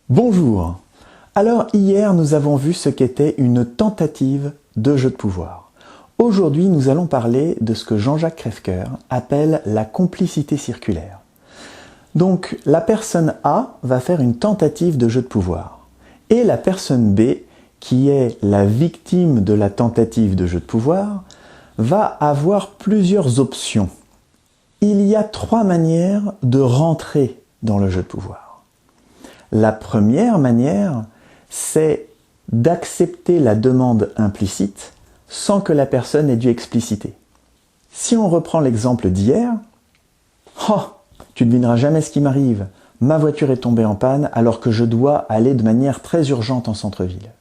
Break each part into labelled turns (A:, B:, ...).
A: Bonjour. Alors hier nous avons vu ce qu'était une tentative de jeu de pouvoir. Aujourd'hui nous allons parler de ce que Jean-Jacques Crèvecoeur appelle la complicité circulaire. Donc la personne A va faire une tentative de jeu de pouvoir et la personne B, qui est la victime de la tentative de jeu de pouvoir, va avoir plusieurs options. Il y a 3 manières de rentrer dans le jeu de pouvoir. La première manière, c'est d'accepter la demande implicite sans que la personne ait dû expliciter. Si on reprend l'exemple d'hier, « Oh, tu ne devineras jamais ce qui m'arrive, ma voiture est tombée en panne alors que je dois aller de manière très urgente en centre-ville. »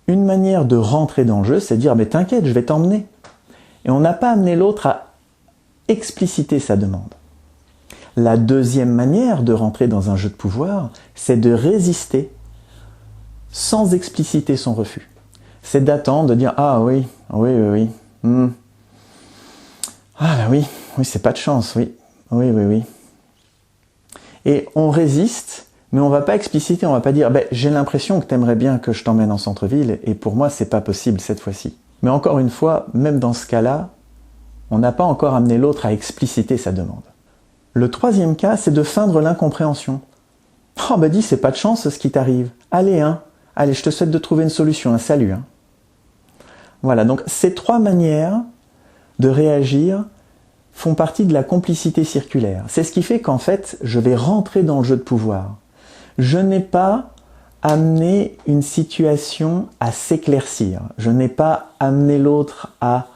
A: Une manière de rentrer dans le jeu, c'est de dire « Mais t'inquiète, je vais t'emmener. » Et on n'a pas amené l'autre à expliciter sa demande. La deuxième manière de rentrer dans un jeu de pouvoir, c'est de résister sans expliciter son refus. C'est d'attendre, de dire « Ah oui, oui. Ah ben oui, c'est pas de chance, oui. » Et on résiste, mais on va pas expliciter, on va pas dire « J'ai l'impression que tu aimerais bien que je t'emmène en centre-ville, et pour moi c'est pas possible cette fois-ci. » Mais encore une fois, même dans ce cas-là, on n'a pas encore amené l'autre à expliciter sa demande. Le troisième cas, c'est de feindre l'incompréhension. « Oh dis, c'est pas de chance ce qui t'arrive. Allez, je te souhaite de trouver une solution, salut. » Voilà, donc ces 3 manières de réagir font partie de la complicité circulaire. C'est ce qui fait qu'en fait, je vais rentrer dans le jeu de pouvoir. Je n'ai pas amené une situation à s'éclaircir. Je n'ai pas amené l'autre à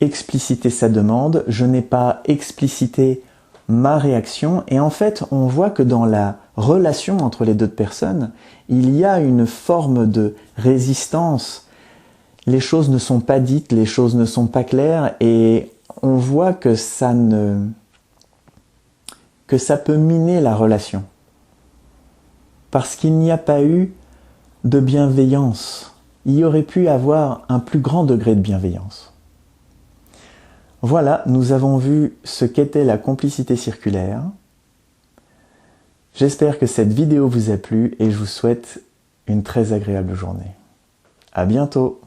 A: expliciter sa demande. Je n'ai pas explicité ma réaction. Et en fait, on voit que dans la relation entre les deux personnes, il y a une forme de résistance. Les choses ne sont pas dites, les choses ne sont pas claires, et on voit que ça peut miner la relation. Parce qu'il n'y a pas eu de bienveillance. Il y aurait pu avoir un plus grand degré de bienveillance. Voilà, nous avons vu ce qu'était la complicité circulaire. J'espère que cette vidéo vous a plu et je vous souhaite une très agréable journée. À bientôt.